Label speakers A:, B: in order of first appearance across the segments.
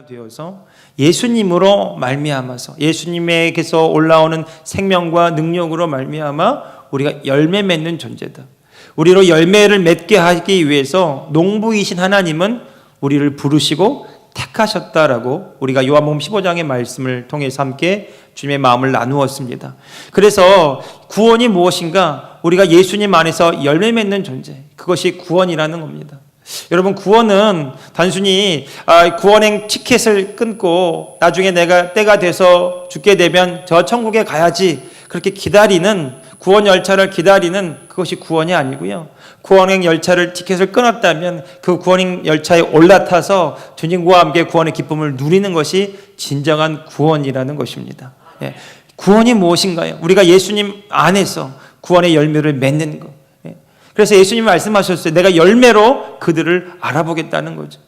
A: 되어서 예수님으로 말미암아서 예수님에게서 올라오는 생명과 능력으로 말미암아 우리가 열매 맺는 존재다. 우리로 열매를 맺게 하기 위해서 농부이신 하나님은 우리를 부르시고 택하셨다라고 우리가 요한복음 15장의 말씀을 통해서 함께 주님의 마음을 나누었습니다. 그래서 구원이 무엇인가? 우리가 예수님 안에서 열매 맺는 존재, 그것이 구원이라는 겁니다. 여러분, 구원은 단순히 구원행 티켓을 끊고 나중에 내가 때가 돼서 죽게 되면 저 천국에 가야지 그렇게 기다리는, 구원 열차를 기다리는 그것이 구원이 아니고요. 구원행 열차를 티켓을 끊었다면 그 구원행 열차에 올라타서 주님과 함께 구원의 기쁨을 누리는 것이 진정한 구원이라는 것입니다. 예. 구원이 무엇인가요? 우리가 예수님 안에서 구원의 열매를 맺는 것. 그래서 예수님이 말씀하셨어요. 내가 열매로 그들을 알아보겠다는 거죠.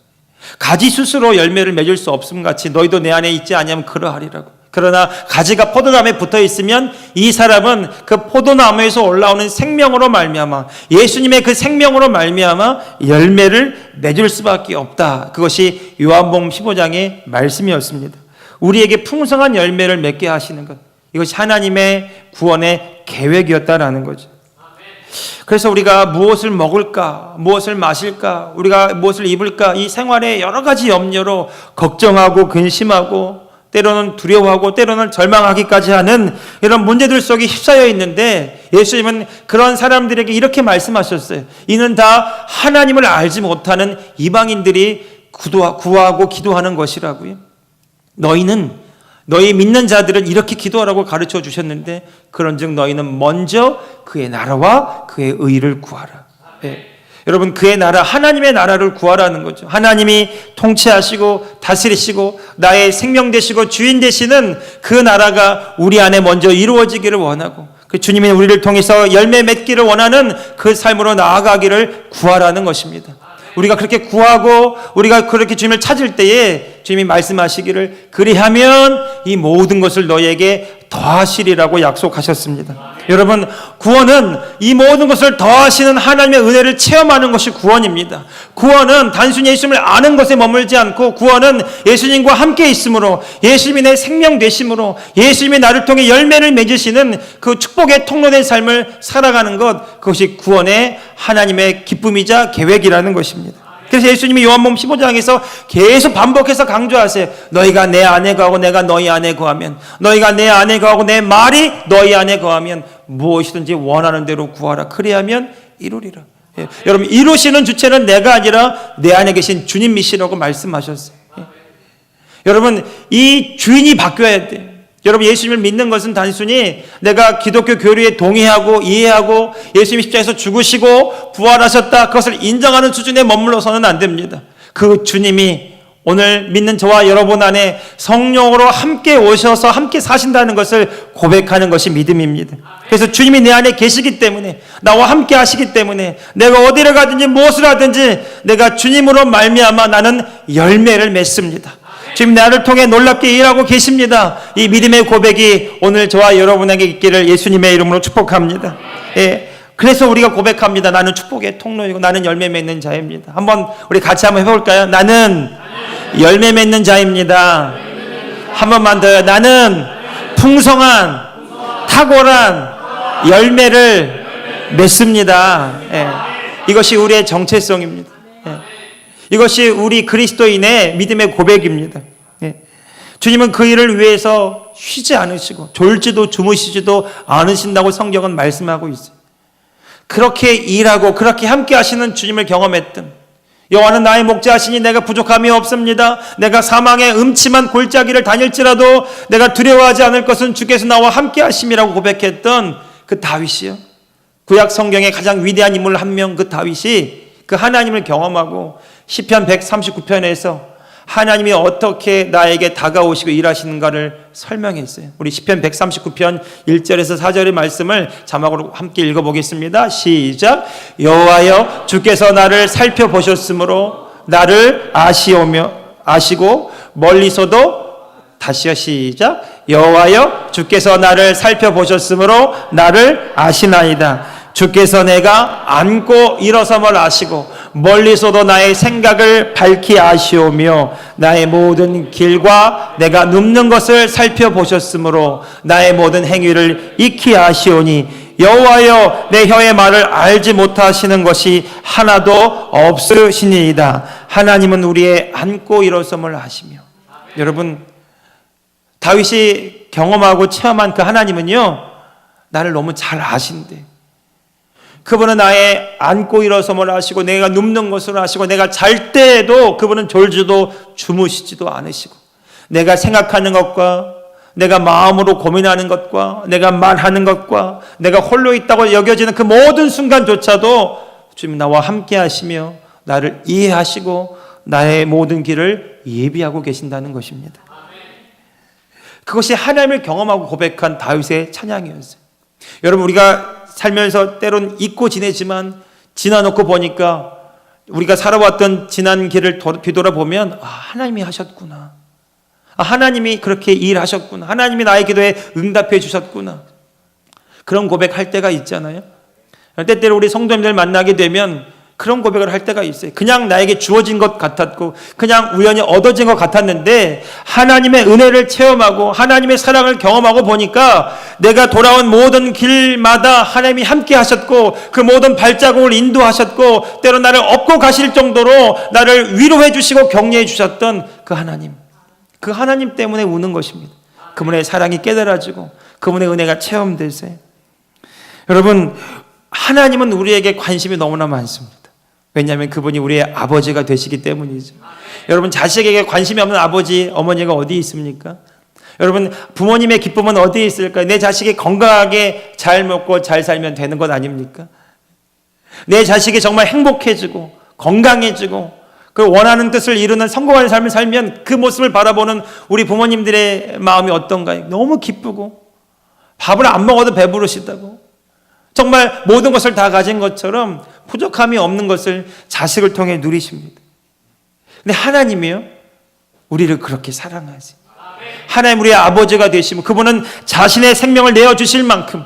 A: 가지 스스로 열매를 맺을 수 없음 같이 너희도 내 안에 있지 아니하면 그러하리라고. 그러나 가지가 포도나무에 붙어 있으면 이 사람은 그 포도나무에서 올라오는 생명으로 말미암아, 예수님의 그 생명으로 말미암아 열매를 맺을 수밖에 없다. 그것이 요한복음 15장의 말씀이었습니다. 우리에게 풍성한 열매를 맺게 하시는 것, 이것이 하나님의 구원의 계획이었다라는 거죠. 그래서 우리가 무엇을 먹을까, 무엇을 마실까, 우리가 무엇을 입을까, 이 생활의 여러 가지 염려로 걱정하고 근심하고 때로는 두려워하고 때로는 절망하기까지 하는 이런 문제들 속에 휩싸여 있는데, 예수님은 그런 사람들에게 이렇게 말씀하셨어요. 이는 다 하나님을 알지 못하는 이방인들이 구하고 기도하는 것이라고요. 너희 믿는 자들은 이렇게 기도하라고 가르쳐 주셨는데, 그런즉 너희는 먼저 그의 나라와 그의 의를 구하라. 네. 여러분, 그의 나라, 하나님의 나라를 구하라는 거죠. 하나님이 통치하시고 다스리시고 나의 생명 되시고 주인 되시는 그 나라가 우리 안에 먼저 이루어지기를 원하고, 그 주님이 우리를 통해서 열매 맺기를 원하는 그 삶으로 나아가기를 구하라는 것입니다. 우리가 그렇게 구하고 우리가 그렇게 주님을 찾을 때에 주님이 말씀하시기를 그리하면 이 모든 것을 너희에게 더하시리라고 약속하셨습니다. 여러분, 구원은 이 모든 것을 더하시는 하나님의 은혜를 체험하는 것이 구원입니다. 구원은 단순히 예수님을 아는 것에 머물지 않고, 구원은 예수님과 함께 있음으로, 예수님이 내 생명 되심으로, 예수님이 나를 통해 열매를 맺으시는 그 축복의 통로된 삶을 살아가는 것, 그것이 구원의 하나님의 기쁨이자 계획이라는 것입니다. 그래서 예수님이 요한복음 15장에서 계속 반복해서 강조하세요. 너희가 내 안에 거하고 내가 너희 안에 거하면, 너희가 내 안에 거하고 내 말이 너희 안에 거하면 무엇이든지 원하는 대로 구하라. 그리하면 이루리라. 예. 여러분, 이루시는 주체는 내가 아니라 내 안에 계신 주님이시라고 말씀하셨어요. 예. 여러분, 이 주인이 바뀌어야 돼요. 여러분, 예수님을 믿는 것은 단순히 내가 기독교 교리에 동의하고 이해하고 예수님이 십자가에서 죽으시고 부활하셨다, 그것을 인정하는 수준에 머물러서는 안 됩니다. 그 주님이 오늘 믿는 저와 여러분 안에 성령으로 함께 오셔서 함께 사신다는 것을 고백하는 것이 믿음입니다. 그래서 주님이 내 안에 계시기 때문에, 나와 함께 하시기 때문에 내가 어디를 가든지 무엇을 하든지 내가 주님으로 말미암아 나는 열매를 맺습니다. 지금 나를 통해 놀랍게 일하고 계십니다. 이 믿음의 고백이 오늘 저와 여러분에게 있기를 예수님의 이름으로 축복합니다. 예. 그래서 우리가 고백합니다. 나는 축복의 통로이고 나는 열매 맺는 자입니다. 한번 우리 같이 한번 해볼까요? 나는 열매 맺는 자입니다. 한 번만 더요. 나는 풍성한 탁월한 열매를 맺습니다. 예. 이것이 우리의 정체성입니다. 예. 이것이 우리 그리스도인의 믿음의 고백입니다. 예. 주님은 그 일을 위해서 쉬지 않으시고 졸지도 주무시지도 않으신다고 성경은 말씀하고 있어요. 그렇게 일하고 그렇게 함께 하시는 주님을 경험했던, 여호와는 나의 목자시니 내가 부족함이 없습니다. 내가 사망의 음침한 골짜기를 다닐지라도 내가 두려워하지 않을 것은 주께서 나와 함께 하심이라고 고백했던 그 다윗이요. 구약 성경의 가장 위대한 인물 한 명, 그 다윗이 그 하나님을 경험하고 시편 139편에서 하나님이 어떻게 나에게 다가오시고 일하시는가를 설명했어요. 우리 시편 139편 1절에서 4절의 말씀을 자막으로 함께 읽어보겠습니다. 시작. 여호와여, 주께서 나를 살펴보셨으므로 나를 아시고 멀리서도, 다시요, 시작. 여호와여, 주께서 나를 살펴보셨으므로 나를 아시나이다. 주께서 내가 앉고 일어섬을 아시고 멀리서도 나의 생각을 밝히 아시오며 나의 모든 길과 내가 눕는 것을 살펴보셨으므로 나의 모든 행위를 익히 아시오니 여호와여 내 혀의 말을 알지 못하시는 것이 하나도 없으시니이다. 하나님은 우리의 앉고 일어섬을 아시며. 여러분, 다윗이 경험하고 체험한 그 하나님은요, 나를 너무 잘 아신대. 그분은 나의 앉고 일어섬을 아시고 내가 눕는 것을 아시고 내가 잘 때에도 그분은 졸지도 주무시지도 않으시고 내가 생각하는 것과 내가 마음으로 고민하는 것과 내가 말하는 것과 내가 홀로 있다고 여겨지는 그 모든 순간조차도 주님 나와 함께 하시며 나를 이해하시고 나의 모든 길을 예비하고 계신다는 것입니다. 그것이 하나님을 경험하고 고백한 다윗의 찬양이었어요. 여러분, 우리가 살면서 때론 잊고 지내지만 지나놓고 보니까 우리가 살아왔던 지난 길을 뒤돌아보면 하나님이 하셨구나. 하나님이 그렇게 일하셨구나. 하나님이 나의 기도에 응답해 주셨구나. 그런 고백할 때가 있잖아요. 때때로 우리 성도님들 만나게 되면 그런 고백을 할 때가 있어요. 그냥 나에게 주어진 것 같았고 그냥 우연히 얻어진 것 같았는데 하나님의 은혜를 체험하고 하나님의 사랑을 경험하고 보니까 내가 돌아온 모든 길마다 하나님이 함께 하셨고 그 모든 발자국을 인도하셨고 때로 나를 업고 가실 정도로 나를 위로해 주시고 격려해 주셨던 그 하나님 때문에 우는 것입니다. 그분의 사랑이 깨달아지고 그분의 은혜가 체험되세요. 여러분, 하나님은 우리에게 관심이 너무나 많습니다. 왜냐하면 그분이 우리의 아버지가 되시기 때문이죠. 여러분, 자식에게 관심이 없는 아버지, 어머니가 어디 있습니까? 여러분, 부모님의 기쁨은 어디에 있을까요? 내 자식이 건강하게 잘 먹고 잘 살면 되는 것 아닙니까? 내 자식이 정말 행복해지고 건강해지고 그 원하는 뜻을 이루는 성공하는 삶을 살면 그 모습을 바라보는 우리 부모님들의 마음이 어떤가요? 너무 기쁘고 밥을 안 먹어도 배부르시다고 정말 모든 것을 다 가진 것처럼 부족함이 없는 것을 자식을 통해 누리십니다. 근데 하나님이요, 우리를 그렇게 사랑하지. 하나님 우리의 아버지가 되시면 그분은 자신의 생명을 내어주실 만큼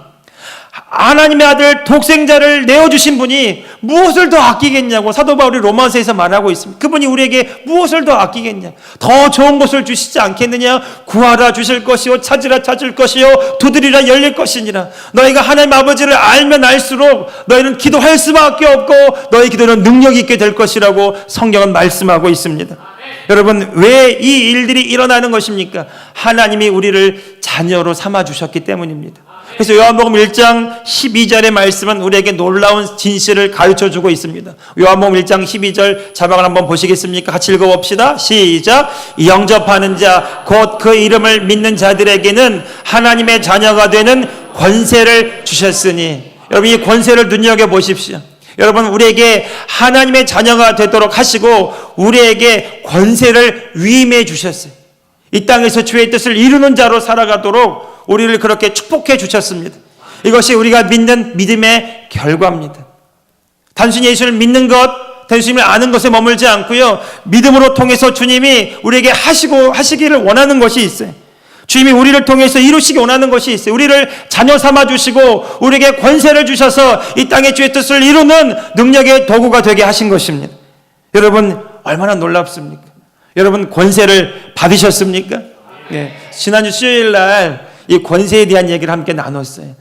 A: 하나님의 아들 독생자를 내어주신 분이 무엇을 더 아끼겠냐고 사도 바울이 로마서에서 말하고 있습니다. 그분이 우리에게 무엇을 더 아끼겠냐? 더 좋은 것을 주시지 않겠느냐? 구하라 주실 것이요 찾으라 찾을 것이요 두드리라 열릴 것이니라. 너희가 하나님 아버지를 알면 알수록 너희는 기도할 수밖에 없고 너희 기도는 능력이 있게 될 것이라고 성경은 말씀하고 있습니다. 여러분, 왜 이 일들이 일어나는 것입니까? 하나님이 우리를 자녀로 삼아주셨기 때문입니다. 그래서 요한복음 1장 12절의 말씀은 우리에게 놀라운 진실을 가르쳐주고 있습니다. 요한복음 1장 12절 자막을 한번 보시겠습니까? 같이 읽어봅시다. 시작. 영접하는 자 곧 그 이름을 믿는 자들에게는 하나님의 자녀가 되는 권세를 주셨으니. 여러분, 이 권세를 눈여겨보십시오. 여러분, 우리에게 하나님의 자녀가 되도록 하시고 우리에게 권세를 위임해 주셨어요. 이 땅에서 주의 뜻을 이루는 자로 살아가도록 우리를 그렇게 축복해 주셨습니다. 이것이 우리가 믿는 믿음의 결과입니다. 단순히 예수를 믿는 것, 예수님을 아는 것에 머물지 않고요, 믿음으로 통해서 주님이 우리에게 하시기를 원하는 것이 있어요. 주님이 우리를 통해서 이루시기 원하는 것이 있어요. 우리를 자녀 삼아 주시고 우리에게 권세를 주셔서 이 땅의 주의 뜻을 이루는 능력의 도구가 되게 하신 것입니다. 여러분, 얼마나 놀랍습니까? 여러분, 권세를 받으셨습니까? 네. 지난주 수요일날 이 권세에 대한 얘기를 함께 나눴어요.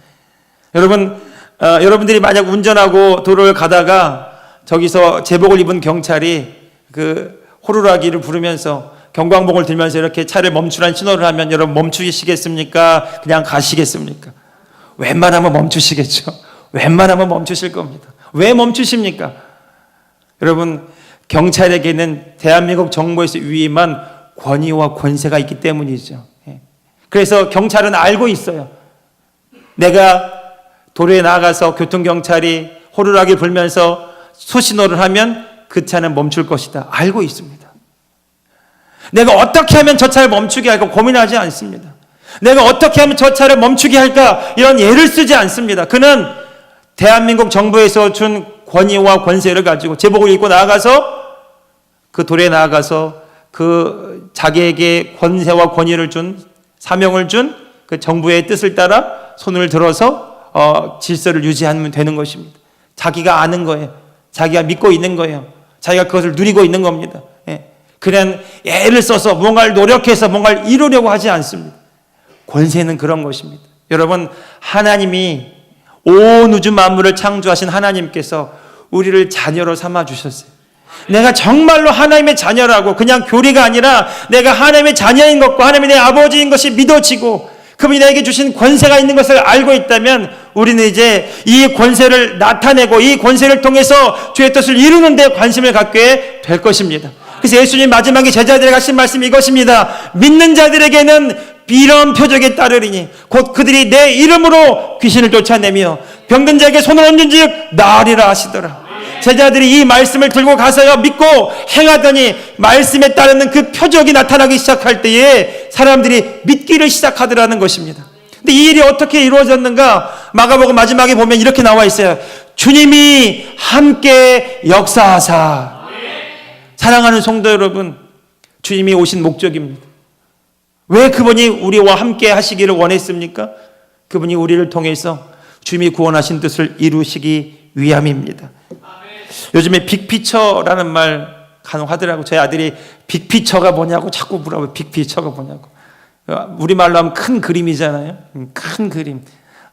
A: 여러분, 여러분들이 만약 운전하고 도로를 가다가 저기서 제복을 입은 경찰이 그 호루라기를 부르면서 경광봉을 들면서 이렇게 차를 멈추라는 신호를 하면 여러분 멈추시겠습니까? 그냥 가시겠습니까? 웬만하면 멈추시겠죠. 웬만하면 멈추실 겁니다. 왜 멈추십니까? 여러분, 경찰에게는 대한민국 정부에서 위임한 권위와 권세가 있기 때문이죠. 그래서 경찰은 알고 있어요. 내가 도로에 나가서 교통경찰이 호루라기 불면서 소신호를 하면 그 차는 멈출 것이다. 알고 있습니다. 내가 어떻게 하면 저 차를 멈추게 할까 고민하지 않습니다. 내가 어떻게 하면 저 차를 멈추게 할까 이런 예를 쓰지 않습니다. 그는 대한민국 정부에서 준 권위와 권세를 가지고 제복을 입고 나가서 그 도로에 나가서 그 자기에게 권세와 권위를 준 사명을 준 그 정부의 뜻을 따라 손을 들어서 질서를 유지하면 되는 것입니다. 자기가 아는 거예요. 자기가 믿고 있는 거예요. 자기가 그것을 누리고 있는 겁니다. 그냥 애를 써서 뭔가를 노력해서 뭔가를 이루려고 하지 않습니다. 권세는 그런 것입니다. 여러분, 하나님이 온 우주 만물을 창조하신 하나님께서 우리를 자녀로 삼아 주셨어요. 내가 정말로 하나님의 자녀라고, 그냥 교리가 아니라 내가 하나님의 자녀인 것과 하나님이 내 아버지인 것이 믿어지고 그분이 나에게 주신 권세가 있는 것을 알고 있다면 우리는 이제 이 권세를 나타내고 이 권세를 통해서 주의 뜻을 이루는 데 관심을 갖게 될 것입니다. 그래서 예수님 마지막에 제자들에게 하신 말씀이 이것입니다. 믿는 자들에게는 이런 표적에 따르리니 곧 그들이 내 이름으로 귀신을 쫓아내며 병든 자에게 손을 얹은즉 나으리라 하시더라. 제자들이 이 말씀을 들고 가서요 믿고 행하더니 말씀에 따르는 그 표적이 나타나기 시작할 때에 사람들이 믿기를 시작하더라는 것입니다. 근데 이 일이 어떻게 이루어졌는가? 마가복음 마지막에 보면 이렇게 나와 있어요. 주님이 함께 역사하사. 사랑하는 성도 여러분, 주님이 오신 목적입니다. 왜 그분이 우리와 함께 하시기를 원했습니까? 그분이 우리를 통해서 주님이 구원하신 뜻을 이루시기 위함입니다. 요즘에 빅피처라는 말 간혹 하더라고. 저희 아들이 빅피처가 뭐냐고 자꾸 물어봐요. 빅피처가 뭐냐고. 우리말로 하면 큰 그림이잖아요. 큰 그림.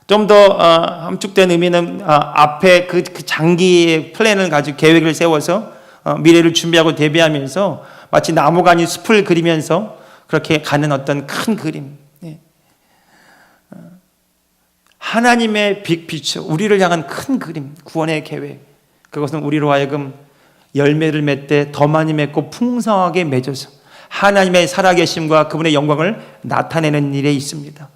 A: 좀 더 함축된 의미는 앞에 그 장기의 플랜을 가지고 계획을 세워서 미래를 준비하고 대비하면서 마치 나무가 아닌 숲을 그리면서 그렇게 가는 어떤 큰 그림. 하나님의 빅피처, 우리를 향한 큰 그림, 구원의 계획. 그것은 우리로 하여금 열매를 맺되 더 많이 맺고 풍성하게 맺어서 하나님의 살아계심과 그분의 영광을 나타내는 일에 있습니다.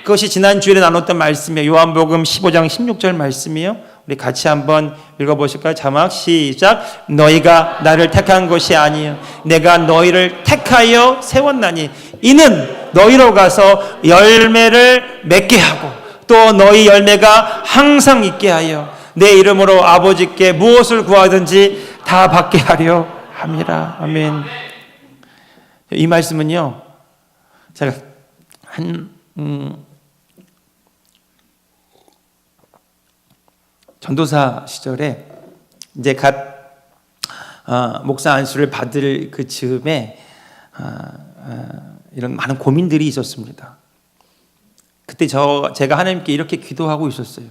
A: 그것이 지난 주일에 나눴던 말씀이에요. 요한복음 15장 16절 말씀이요. 우리 같이 한번 읽어보실까요? 자막 시작. 너희가 나를 택한 것이 아니요 내가 너희를 택하여 세웠나니 이는 너희로 가서 열매를 맺게 하고 또 너희 열매가 항상 있게 하여 내 이름으로 아버지께 무엇을 구하든지 다 받게 하려 함이라. 아멘. 이 말씀은요, 제가 전도사 시절에 이제 목사 안수를 받을 그 즈음에 이런 많은 고민들이 있었습니다. 그때 제가 하나님께 이렇게 기도하고 있었어요.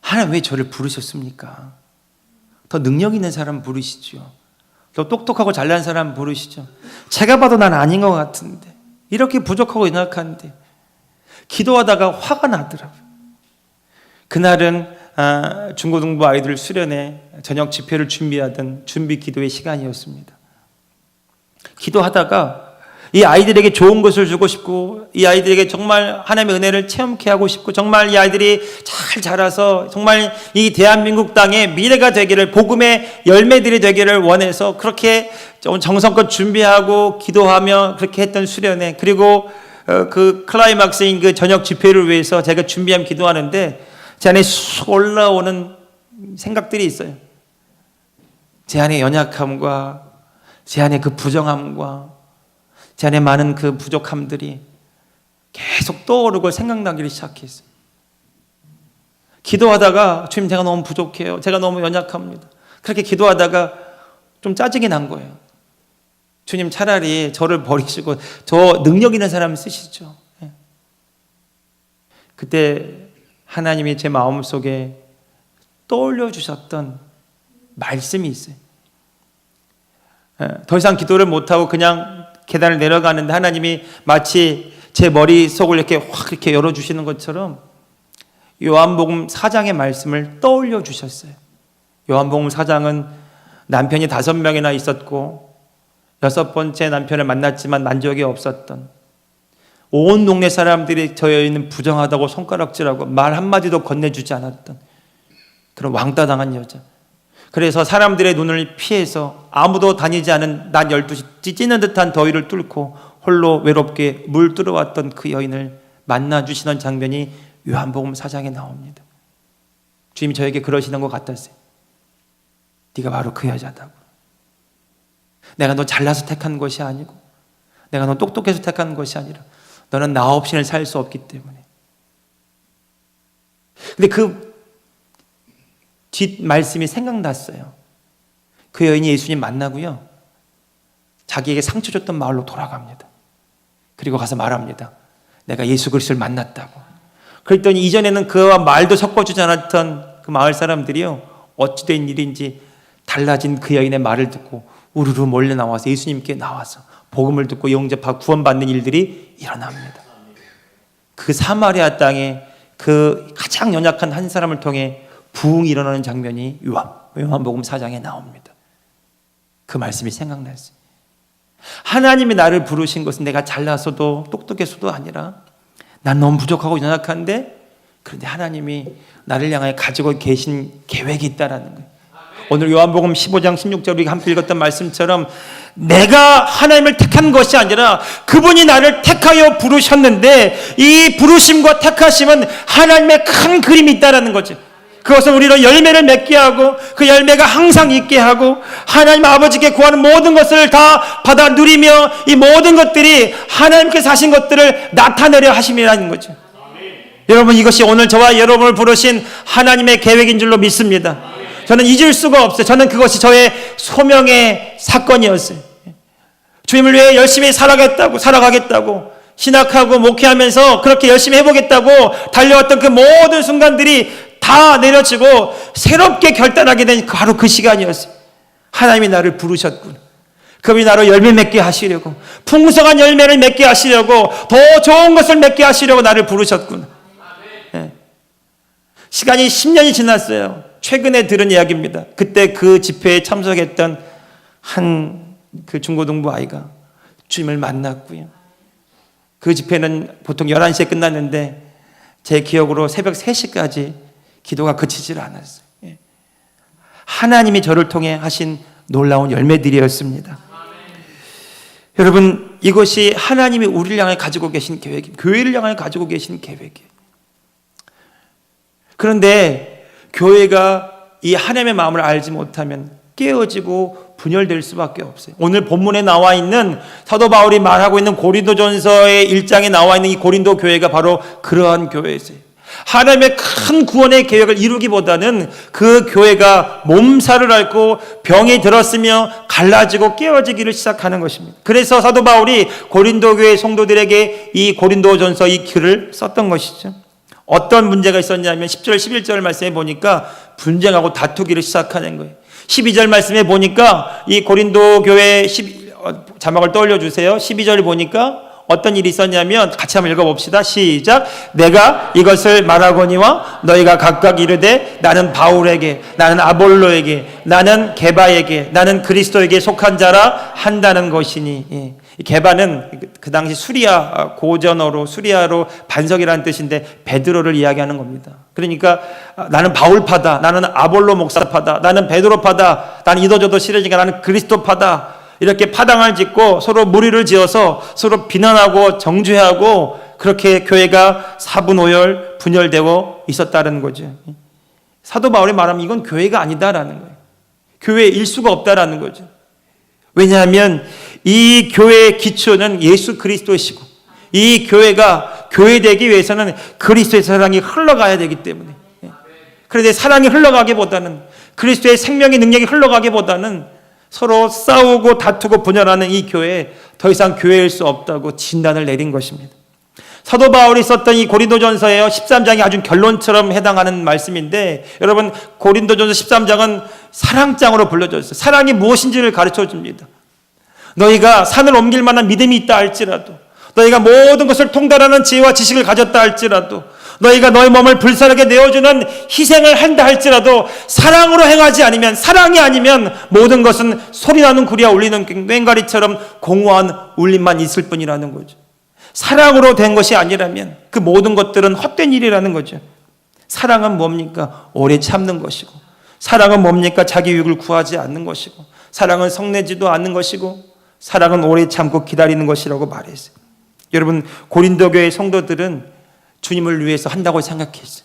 A: 하나님 왜 저를 부르셨습니까? 더 능력 있는 사람 부르시죠. 더 똑똑하고 잘난 사람 부르시죠. 제가 봐도 난 아닌 것 같은데 이렇게 부족하고 연약한데 기도하다가 화가 나더라고요. 그날은 중고등부 아이들 수련회 저녁 집회를 준비하던 준비 기도의 시간이었습니다. 기도하다가 이 아이들에게 좋은 것을 주고 싶고 이 아이들에게 정말 하나님의 은혜를 체험케 하고 싶고 정말 이 아이들이 잘 자라서 정말 이 대한민국 땅의 미래가 되기를 복음의 열매들이 되기를 원해서 그렇게 정성껏 준비하고 기도하며 그렇게 했던 수련회 그리고 그 클라이막스인 그 저녁 집회를 위해서 제가 준비하며 기도하는데 제 안에 쑥 올라오는 생각들이 있어요. 제 안에 연약함과 제 안에 그 부정함과 제 안에 많은 그 부족함들이 계속 떠오르고 생각나기를 시작했어요. 기도하다가 주님 제가 너무 부족해요. 제가 너무 연약합니다. 그렇게 기도하다가 좀 짜증이 난 거예요. 주님 차라리 저를 버리시고 저 능력 있는 사람을 쓰시죠. 그때 하나님이 제 마음속에 떠올려 주셨던 말씀이 있어요. 더 이상 기도를 못하고 그냥 계단을 내려가는데 하나님이 마치 제 머릿속을 이렇게 열어주시는 것처럼 요한복음 4장의 말씀을 떠올려 주셨어요. 요한복음 4장은 남편이 5명이나 있었고 6번째 남편을 만났지만 만족이 없었던 온 동네 사람들이 저 여인은 부정하다고 손가락질하고 말 한마디도 건네주지 않았던 그런 왕따당한 여자. 그래서 사람들의 눈을 피해서 아무도 다니지 않은 낮 12시 찌는 듯한 더위를 뚫고 홀로 외롭게 물들어 왔던 그 여인을 만나주시는 장면이 요한복음 4장에 나옵니다. 주님이 저에게 그러시는 것 같았어요. 네가 바로 그 여자다고. 내가 너 잘나서 택한 것이 아니고 내가 너 똑똑해서 택한 것이 아니라 너는 나 없이는 살 수 없기 때문에 근데 그 뒷 말씀이 생각났어요. 그 여인이 예수님 만나고요, 자기에게 상처 줬던 마을로 돌아갑니다. 그리고 가서 말합니다. 내가 예수 그리스도를 만났다고. 그랬더니 이전에는 그와 말도 섞어주지 않았던 그 마을 사람들이요, 어찌된 일인지 달라진 그 여인의 말을 듣고 우르르 몰려 나와서 예수님께 나와서 복음을 듣고 영접하고 구원받는 일들이 일어납니다. 그 사마리아 땅에 그 가장 연약한 한 사람을 통해 부흥이 일어나는 장면이 요한복음 4장에 나옵니다. 그 말씀이 생각났어요. 하나님이 나를 부르신 것은 내가 잘나서도 똑똑해서도 아니라 난 너무 부족하고 연약한데, 그런데 하나님이 나를 향해 가지고 계신 계획이 있다라는 거예요. 오늘 요한복음 15장 16절 우리가 함께 읽었던 말씀처럼 내가 하나님을 택한 것이 아니라 그분이 나를 택하여 부르셨는데, 이 부르심과 택하심은 하나님의 큰 그림이 있다라는 거죠. 그것은 우리로 열매를 맺게 하고 그 열매가 항상 있게 하고 하나님 아버지께 구하는 모든 것을 다 받아 누리며 이 모든 것들이 하나님께서 하신 것들을 나타내려 하심이라는 거죠. 여러분, 이것이 오늘 저와 여러분을 부르신 하나님의 계획인 줄로 믿습니다. 저는 잊을 수가 없어요. 저는 그것이 저의 소명의 사건이었어요. 주님을 위해 열심히 살아가겠다고 신학하고 목회하면서 그렇게 열심히 해보겠다고 달려왔던 그 모든 순간들이 다 내려지고 새롭게 결단하게 된 바로 그 시간이었어요. 하나님이 나를 부르셨구나. 그분이 나로 열매 맺게 하시려고, 풍성한 열매를 맺게 하시려고, 더 좋은 것을 맺게 하시려고 나를 부르셨구나. 네. 시간이 10년이 지났어요. 최근에 들은 이야기입니다. 그때 그 집회에 참석했던 한 그 중고등부 아이가 주님을 만났고요. 그 집회는 보통 11시에 끝났는데 제 기억으로 새벽 3시까지 기도가 그치질 않았어요. 하나님이 저를 통해 하신 놀라운 열매들이었습니다. 여러분, 이것이 하나님이 우리를 향해 가지고 계신 계획이에요. 교회를 향해 가지고 계신 계획이에요. 그런데 교회가 이 하나님의 마음을 알지 못하면 깨어지고 분열될 수밖에 없어요. 오늘 본문에 나와 있는 사도 바울이 말하고 있는 고린도전서의 1장에 나와 있는 이 고린도 교회가 바로 그러한 교회였어요. 하나님의 큰 구원의 계획을 이루기보다는 그 교회가 몸살을 앓고 병이 들었으며 갈라지고 깨어지기를 시작하는 것입니다. 그래서 사도 바울이 고린도 교회 성도들에게 이 고린도전서 이 글을 썼던 것이죠. 어떤 문제가 있었냐면 10절 11절 말씀에 보니까 분쟁하고 다투기를 시작하는 거예요. 12절 말씀에 보니까 이 고린도 교회 자막을 떠올려 주세요. 12절 보니까 어떤 일이 있었냐면 같이 한번 읽어봅시다. 시작. 내가 이것을 말하거니와 너희가 각각 이르되 나는 바울에게, 나는 아볼로에게, 나는 게바에게, 나는 그리스도에게 속한 자라 한다는 것이니. 예. 게바는 그 당시 수리아 고전어로 수리아로 반석이라는 뜻인데 베드로를 이야기하는 겁니다. 그러니까 나는 바울파다, 나는 아볼로 목사파다, 나는 베드로파다, 나는 이도저도 싫으니까 나는 그리스도파다. 이렇게 파당을 짓고 서로 무리를 지어서 서로 비난하고 정죄하고 그렇게 교회가 사분오열 분열되고 있었다는 거죠. 사도 바울이 말하면 이건 교회가 아니다라는 거예요. 교회에 일수가 없다라는 거죠. 왜냐하면 이 교회의 기초는 예수 그리스도이시고 이 교회가 교회되기 위해서는 그리스도의 사랑이 흘러가야 되기 때문에, 그런데 사랑이 흘러가기보다는 그리스도의 생명의 능력이 흘러가기보다는 서로 싸우고 다투고 분열하는 이 교회에 더 이상 교회일 수 없다고 진단을 내린 것입니다. 사도 바울이 썼던 이 고린도전서의 13장이 아주 결론처럼 해당하는 말씀인데, 여러분 고린도전서 13장은 사랑장으로 불려졌어요. 사랑이 무엇인지를 가르쳐 줍니다. 너희가 산을 옮길 만한 믿음이 있다 할지라도, 너희가 모든 것을 통달하는 지혜와 지식을 가졌다 할지라도, 너희가 너희 몸을 불살하게 내어주는 희생을 한다 할지라도 사랑으로 행하지 않으면, 사랑이 아니면 모든 것은 소리나는 구리와 울리는 꽹과리처럼 공허한 울림만 있을 뿐이라는 거죠. 사랑으로 된 것이 아니라면 그 모든 것들은 헛된 일이라는 거죠. 사랑은 뭡니까? 오래 참는 것이고, 사랑은 뭡니까? 자기 유익을 구하지 않는 것이고, 사랑은 성내지도 않는 것이고, 사랑은 오래 참고 기다리는 것이라고 말했어요. 여러분, 고린도 교회 성도들은 주님을 위해서 한다고 생각했어요.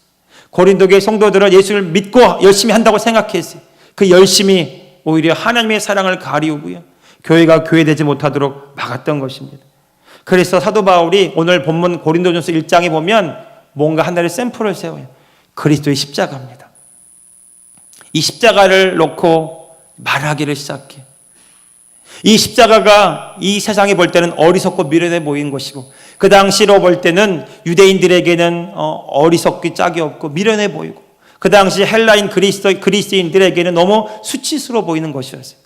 A: 고린도 교회 성도들은 예수를 믿고 열심히 한다고 생각했어요. 그 열심이 오히려 하나님의 사랑을 가리우고요, 교회가 교회되지 못하도록 막았던 것입니다. 그래서 사도 바울이 오늘 본문 고린도전서 1장에 보면 뭔가 하나의 샘플을 세워요. 그리스도의 십자가입니다. 이 십자가를 놓고 말하기를 시작해. 이 십자가가 이 세상에 볼 때는 어리석고 미련해 보인 것이고, 그 당시로 볼 때는 유대인들에게는 어리석기 짝이 없고 미련해 보이고, 그 당시 헬라인 그리스인들에게는 너무 수치스러워 보이는 것이었어요.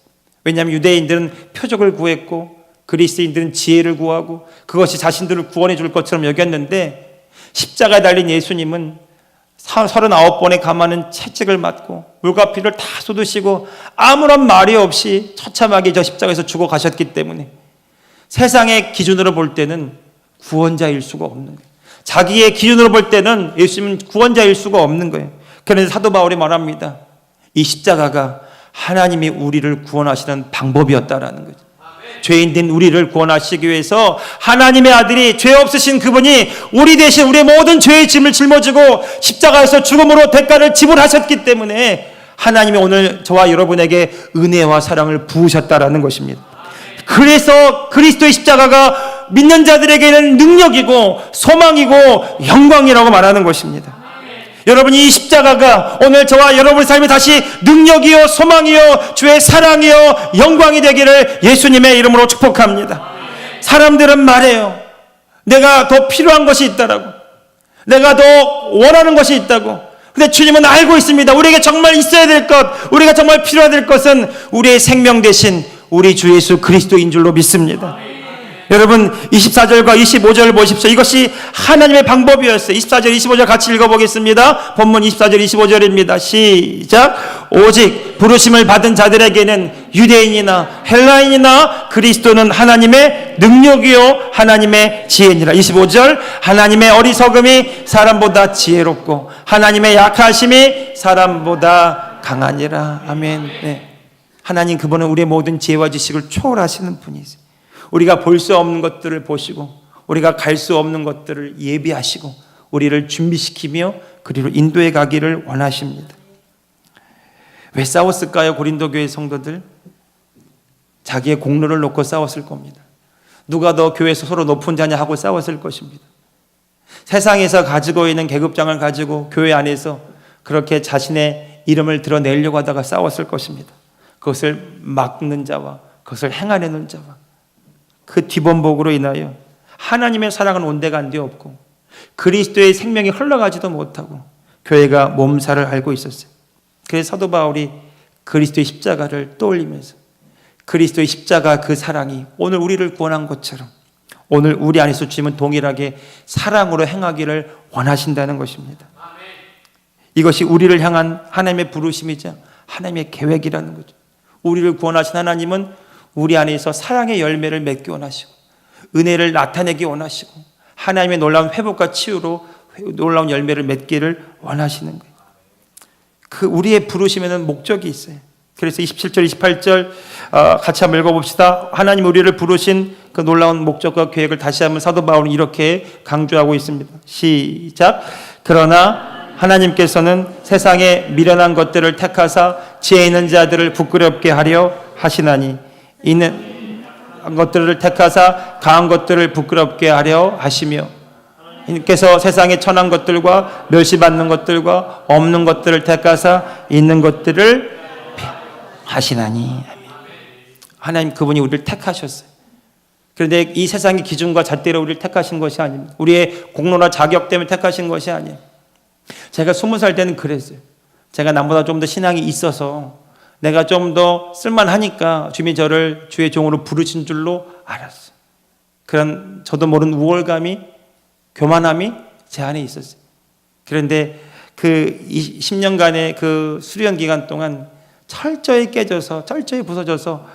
A: 왜냐하면 유대인들은 표적을 구했고 그리스인들은 지혜를 구하고 그것이 자신들을 구원해 줄 것처럼 여겼는데, 십자가에 달린 예수님은 39번의 가마는 채찍을 맞고 물과 피를 다 쏟으시고 아무런 말이 없이 처참하게 저 십자가에서 죽어 가셨기 때문에 세상의 기준으로 볼 때는 구원자일 수가 없는 거예요. 자기의 기준으로 볼 때는 예수님은 구원자일 수가 없는 거예요. 그래서 사도 바울이 말합니다. 이 십자가가 하나님이 우리를 구원하시는 방법이었다라는 거죠. 죄인된 우리를 구원하시기 위해서 하나님의 아들이 죄 없으신 그분이 우리 대신 우리의 모든 죄의 짐을 짊어지고 십자가에서 죽음으로 대가를 지불하셨기 때문에 하나님이 오늘 저와 여러분에게 은혜와 사랑을 부으셨다라는 것입니다. 그래서 그리스도의 십자가가 믿는 자들에게는 능력이고 소망이고 영광이라고 말하는 것입니다. 여러분, 이 십자가가 오늘 저와 여러분의 삶에 다시 능력이요 소망이요 주의 사랑이요 영광이 되기를 예수님의 이름으로 축복합니다. 사람들은 말해요. 내가 더 필요한 것이 있다라고, 내가 더 원하는 것이 있다고. 근데 주님은 알고 있습니다. 우리에게 정말 있어야 될 것, 우리가 정말 필요해야 될 것은 우리의 생명 대신 우리 주 예수 그리스도인 줄로 믿습니다. 여러분, 24절과 25절 보십시오. 이것이 하나님의 방법이었어요. 24절 25절 같이 읽어보겠습니다. 본문 24절 25절입니다. 시작. 오직 부르심을 받은 자들에게는 유대인이나 헬라인이나 그리스도는 하나님의 능력이요 하나님의 지혜니라. 25절. 하나님의 어리석음이 사람보다 지혜롭고 하나님의 약하심이 사람보다 강하니라. 아멘. 네. 하나님 그분은 우리의 모든 지혜와 지식을 초월하시는 분이세요. 우리가 볼 수 없는 것들을 보시고 우리가 갈 수 없는 것들을 예비하시고 우리를 준비시키며 그리로 인도해 가기를 원하십니다. 왜 싸웠을까요? 고린도 교회 성도들 자기의 공로를 놓고 싸웠을 겁니다. 누가 더 교회에서 서로 높은 자냐 하고 싸웠을 것입니다. 세상에서 가지고 있는 계급장을 가지고 교회 안에서 그렇게 자신의 이름을 드러내려고 하다가 싸웠을 것입니다. 그것을 막는 자와 그것을 행하려는 자와 그 뒤범벅으로 인하여 하나님의 사랑은 온데간데 없고 그리스도의 생명이 흘러가지도 못하고 교회가 몸살을 앓고 있었어요. 그래서 사도 바울이 그리스도의 십자가를 떠올리면서 그리스도의 십자가 그 사랑이 오늘 우리를 구원한 것처럼 오늘 우리 안에서 주님은 동일하게 사랑으로 행하기를 원하신다는 것입니다. 이것이 우리를 향한 하나님의 부르심이자 하나님의 계획이라는 거죠. 우리를 구원하신 하나님은 우리 안에서 사랑의 열매를 맺기 원하시고 은혜를 나타내기 원하시고 하나님의 놀라운 회복과 치유로 놀라운 열매를 맺기를 원하시는 거예요. 그 우리의 부르심에는 목적이 있어요. 그래서 27절 28절 같이 한번 읽어봅시다. 하나님 우리를 부르신 그 놀라운 목적과 계획을 다시 한번 사도 바울은 이렇게 강조하고 있습니다. 시작. 그러나 하나님께서는 세상에 미련한 것들을 택하사 지혜 있는 자들을 부끄럽게 하려 하시나니 있는 것들을 택하사 강한 것들을 부끄럽게 하려 하시며 이께서 세상의 천한 것들과 멸시받는 것들과 없는 것들을 택하사 있는 것들을 하시나니. 하나님 그분이 우리를 택하셨어요. 그런데 이 세상의 기준과 잣대로 우리를 택하신 것이 아닙니다. 우리의 공로나 자격 때문에 택하신 것이 아니에요. 제가 20살 때는 그랬어요. 제가 남보다 좀 더 신앙이 있어서 내가 좀 더 쓸만하니까 주님이 저를 주의 종으로 부르신 줄로 알았어요. 그런 저도 모르는 우월감이, 교만함이 제 안에 있었어요. 그런데 그 10년간의 그 수련 기간 동안 철저히 깨져서 철저히 부서져서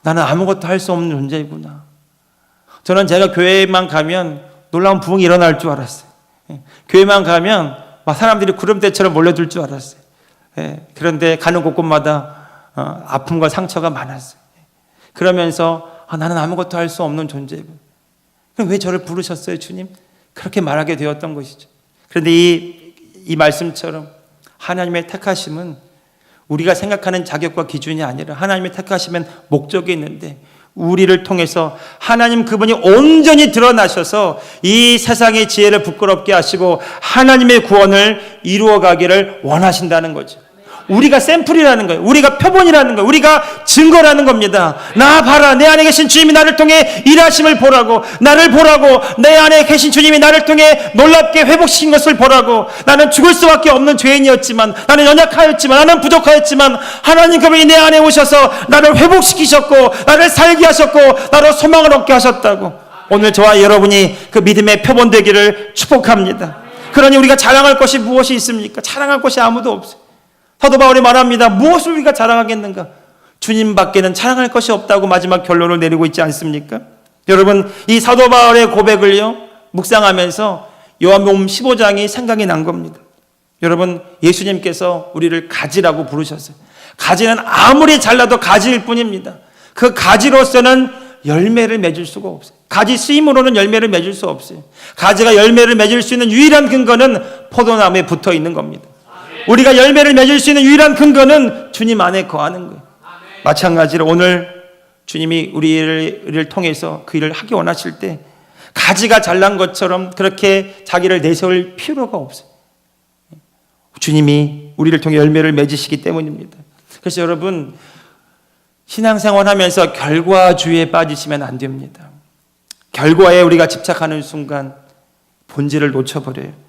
A: 나는 아무것도 할 수 없는 존재이구나. 저는 제가 교회만 가면 놀라운 부흥이 일어날 줄 알았어요. 교회만 가면 막 사람들이 구름대처럼 몰려들 줄 알았어요. 그런데 가는 곳곳마다 아픔과 상처가 많았어요. 그러면서 나는 아무것도 할 수 없는 존재고 그럼 왜 저를 부르셨어요 주님? 그렇게 말하게 되었던 것이죠. 그런데 이 말씀처럼 하나님의 택하심은 우리가 생각하는 자격과 기준이 아니라 하나님의 택하심엔 목적이 있는데 우리를 통해서 하나님 그분이 온전히 드러나셔서 이 세상의 지혜를 부끄럽게 하시고 하나님의 구원을 이루어가기를 원하신다는 거죠. 우리가 샘플이라는 거예요. 우리가 표본이라는 거예요. 우리가 증거라는 겁니다. 나 봐라, 내 안에 계신 주님이 나를 통해 일하심을 보라고, 나를 보라고, 내 안에 계신 주님이 나를 통해 놀랍게 회복시킨 것을 보라고. 나는 죽을 수밖에 없는 죄인이었지만, 나는 연약하였지만, 나는 부족하였지만 하나님 그분이 내 안에 오셔서 나를 회복시키셨고, 나를 살게 하셨고, 나로 소망을 얻게 하셨다고. 오늘 저와 여러분이 그 믿음의 표본 되기를 축복합니다. 그러니 우리가 자랑할 것이 무엇이 있습니까? 자랑할 것이 아무도 없어요. 사도 바울이 말합니다. 무엇을 우리가 자랑하겠는가? 주님밖에는 자랑할 것이 없다고 마지막 결론을 내리고 있지 않습니까? 여러분, 이 사도 바울의 고백을요 묵상하면서 요한복음 15장이 생각이 난 겁니다. 여러분, 예수님께서 우리를 가지라고 부르셨어요. 가지는 아무리 잘라도 가지일 뿐입니다. 그 가지로서는 열매를 맺을 수가 없어요. 가지 쓰임으로는 열매를 맺을 수 없어요. 가지가 열매를 맺을 수 있는 유일한 근거는 포도나무에 붙어 있는 겁니다. 우리가 열매를 맺을 수 있는 유일한 근거는 주님 안에 거하는 거예요. 마찬가지로 오늘 주님이 우리를 통해서 그 일을 하기 원하실 때 가지가 잘난 것처럼 그렇게 자기를 내세울 필요가 없어요. 주님이 우리를 통해 열매를 맺으시기 때문입니다. 그래서 여러분, 신앙생활 하면서 결과주의에 빠지시면 안 됩니다. 결과에 우리가 집착하는 순간 본질을 놓쳐버려요.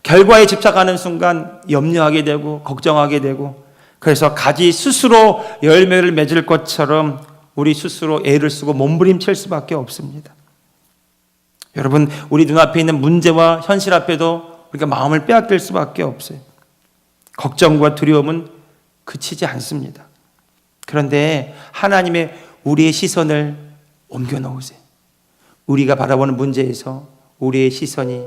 A: 결과에 집착하는 순간 염려하게 되고 걱정하게 되고, 그래서 가지 스스로 열매를 맺을 것처럼 우리 스스로 애를 쓰고 몸부림칠 수밖에 없습니다. 여러분, 우리 눈앞에 있는 문제와 현실 앞에도 우리가 마음을 빼앗길 수밖에 없어요. 걱정과 두려움은 그치지 않습니다. 그런데 하나님의 우리의 시선을 옮겨 놓으세요. 우리가 바라보는 문제에서 우리의 시선이,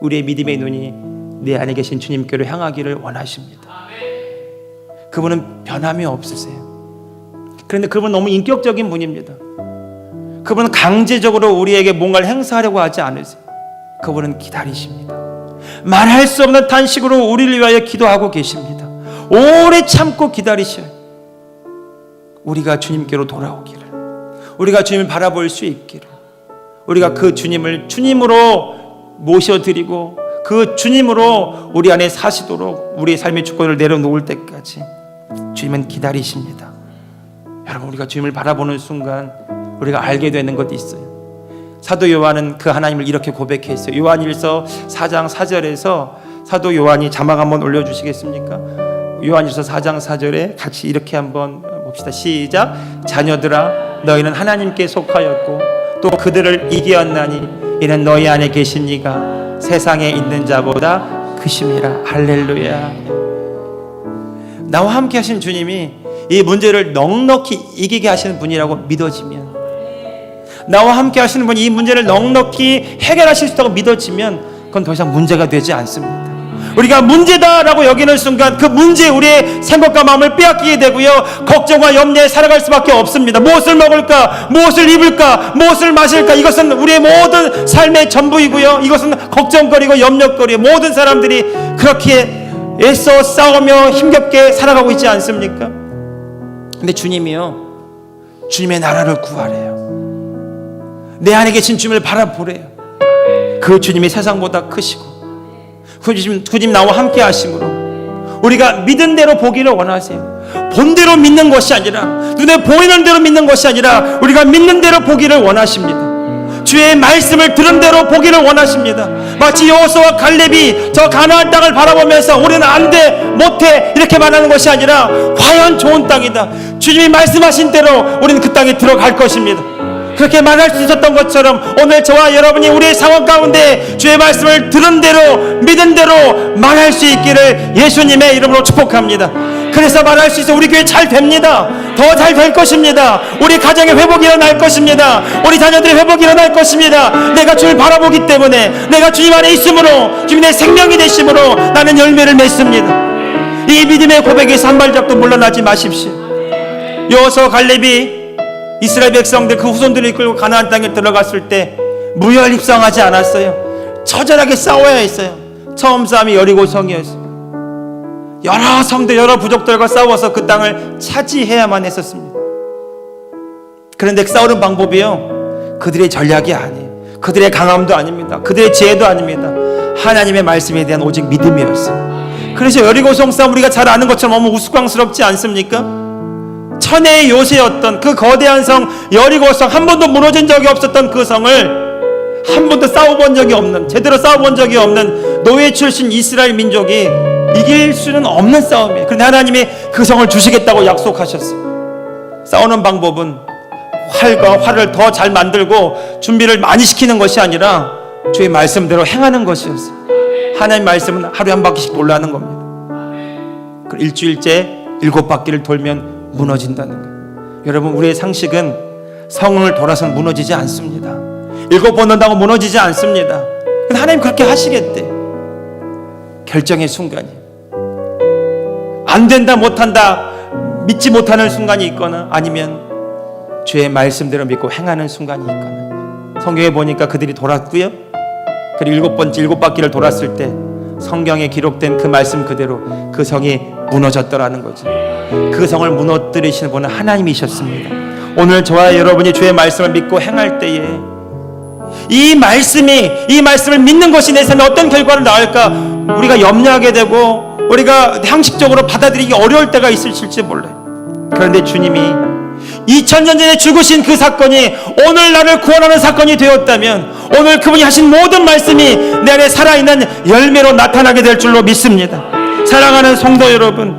A: 우리의 믿음의 눈이 내 안에 계신 주님께로 향하기를 원하십니다. 그분은 변함이 없으세요. 그런데 그분은 너무 인격적인 분입니다. 그분은 강제적으로 우리에게 뭔가를 행사하려고 하지 않으세요. 그분은 기다리십니다. 말할 수 없는 탄식으로 우리를 위하여 기도하고 계십니다. 오래 참고 기다리셔요. 우리가 주님께로 돌아오기를, 우리가 주님을 바라볼 수 있기를, 우리가 그 주님을 주님으로 모셔드리고 그 주님으로 우리 안에 사시도록 우리의 삶의 주권을 내려놓을 때까지 주님은 기다리십니다. 여러분, 우리가 주님을 바라보는 순간 우리가 알게 되는 것도 있어요. 사도 요한은 그 하나님을 이렇게 고백했어요. 요한일서 4장 4절에서 사도 요한이 자막 한번 올려주시겠습니까? 요한일서 4장 4절에 같이 이렇게 한번 봅시다. 시작. 자녀들아, 너희는 하나님께 속하였고 또 그들을 이기었나니 이는 너희 안에 계신 이가 세상에 있는 자보다 크심이라. 할렐루야. 나와 함께 하신 주님이 이 문제를 넉넉히 이기게 하시는 분이라고 믿어지면, 나와 함께 하시는 분이 이 문제를 넉넉히 해결하실 수 있다고 믿어지면 그건 더 이상 문제가 되지 않습니다. 우리가 문제다라고 여기는 순간 그 문제에 우리의 생각과 마음을 빼앗기게 되고요, 걱정과 염려에 살아갈 수밖에 없습니다. 무엇을 먹을까, 무엇을 입을까, 무엇을 마실까, 이것은 우리의 모든 삶의 전부이고요, 이것은 걱정거리고 염려거리고, 모든 사람들이 그렇게 애써 싸우며 힘겹게 살아가고 있지 않습니까? 근데 주님이요, 주님의 나라를 구하래요. 내 안에 계신 주님을 바라보래요. 그 주님이 세상보다 크시고 그 주님 나와 함께 하심으로 우리가 믿은 대로 보기를 원하세요. 본대로 믿는 것이 아니라, 눈에 보이는 대로 믿는 것이 아니라 우리가 믿는 대로 보기를 원하십니다. 주의 말씀을 들은 대로 보기를 원하십니다. 마치 여호수아와 갈렙이 저 가나안 땅을 바라보면서 우리는 안 돼, 못해 이렇게 말하는 것이 아니라 과연 좋은 땅이다, 주님이 말씀하신 대로 우리는 그 땅에 들어갈 것입니다. 그렇게 말할 수 있었던 것처럼 오늘 저와 여러분이 우리의 상황 가운데 주의 말씀을 들은 대로 믿은 대로 말할 수 있기를 예수님의 이름으로 축복합니다. 그래서 말할 수 있어 우리 교회 잘 됩니다. 더 잘 될 것입니다. 우리 가정의 회복이 일어날 것입니다. 우리 자녀들의 회복이 일어날 것입니다. 내가 주님을 바라보기 때문에, 내가 주님 안에 있으므로, 주님의 내 생명이 되심으로 나는 열매를 맺습니다. 이 믿음의 고백에서 한 발짝도 물러나지 마십시오. 여호수아 갈렙이 이스라엘 백성들 그 후손들을 이끌고 가나안 땅에 들어갔을 때 무혈입성하지 않았어요. 처절하게 싸워야 했어요. 처음 싸움이 여리고성이었어요. 여러 성들, 여러 부족들과 싸워서 그 땅을 차지해야만 했었습니다. 그런데 싸우는 방법이요, 그들의 전략이 아니에요. 그들의 강함도 아닙니다. 그들의 지혜도 아닙니다. 하나님의 말씀에 대한 오직 믿음이었어요. 그래서 여리고성 싸움 우리가 잘 아는 것처럼 너무 우스꽝스럽지 않습니까? 천혜의 요새였던 그 거대한 성 여리고성, 한 번도 무너진 적이 없었던 그 성을 한 번도 싸워본 적이 없는, 제대로 싸워본 적이 없는 노예 출신 이스라엘 민족이 이길 수는 없는 싸움이에요. 그런데 하나님이 그 성을 주시겠다고 약속하셨어요. 싸우는 방법은 활과 활을 더 잘 만들고 준비를 많이 시키는 것이 아니라 주의 말씀대로 행하는 것이었어요. 하나님 말씀은 하루에 한 바퀴씩 돌라는 겁니다. 일주일째 7바퀴를 돌면 무너진다는 거예요. 여러분, 우리의 상식은 성을 돌아서는 무너지지 않습니다. 7번 논다고 무너지지 않습니다. 근데 하나님 그렇게 하시겠대. 결정의 순간이에요. 안 된다, 못한다, 믿지 못하는 순간이 있거나 아니면 주의 말씀대로 믿고 행하는 순간이 있거나. 성경에 보니까 그들이 돌았고요, 그리고 7바퀴를 돌았을 때 성경에 기록된 그 말씀 그대로 그 성이 무너졌더라는 거죠. 그 성을 무너뜨리시는 분은 하나님이셨습니다. 오늘 저와 여러분이 주의 말씀을 믿고 행할 때에 이 말씀을 믿는 것이 내 삶에 어떤 결과를 낳을까 우리가 염려하게 되고 우리가 형식적으로 받아들이기 어려울 때가 있을지 몰라요. 그런데 주님이 2000년 전에 죽으신 그 사건이 오늘 나를 구원하는 사건이 되었다면 오늘 그분이 하신 모든 말씀이 내 안에 살아있는 열매로 나타나게 될 줄로 믿습니다. 사랑하는 성도 여러분,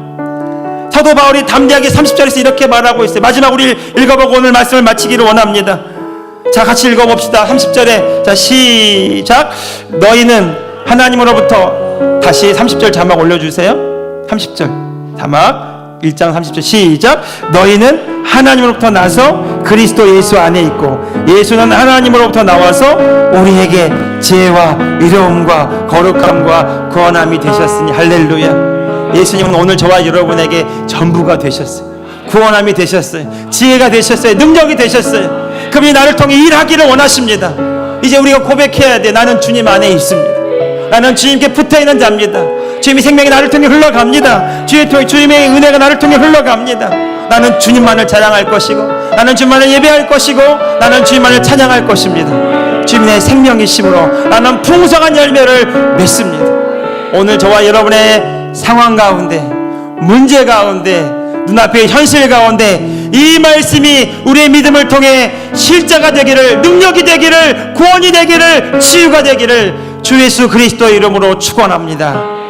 A: 사도 바울이 담대하게 30절에서 이렇게 말하고 있어요. 마지막 우리 읽어보고 오늘 말씀을 마치기를 원합니다. 자, 같이 읽어봅시다. 30절에 자, 시작. 너희는 하나님으로부터, 다시 30절 자막 올려주세요. 30절 자막 1장 30절 시작. 너희는 하나님으로부터 나서 그리스도 예수 안에 있고 예수는 하나님으로부터 나와서 우리에게 지혜와 의로움과 거룩함과 구원함이 되셨으니 할렐루야. 예수님은 오늘 저와 여러분에게 전부가 되셨어요. 구원함이 되셨어요. 지혜가 되셨어요. 능력이 되셨어요. 그분이 나를 통해 일하기를 원하십니다. 이제 우리가 고백해야 돼. 나는 주님 안에 있습니다. 나는 주님께 붙어있는 자입니다. 주님의 생명이 나를 통해 흘러갑니다. 주님의 은혜가 나를 통해 흘러갑니다. 나는 주님만을 자랑할 것이고 나는 주님만을 예배할 것이고 나는 주님만을 찬양할 것입니다. 주님의 생명이심으로 나는 풍성한 열매를 맺습니다. 오늘 저와 여러분의 상황 가운데, 문제 가운데, 눈앞의 현실 가운데 이 말씀이 우리의 믿음을 통해 실자가 되기를, 능력이 되기를, 구원이 되기를, 치유가 되기를 주 예수 그리스도의 이름으로 축원합니다.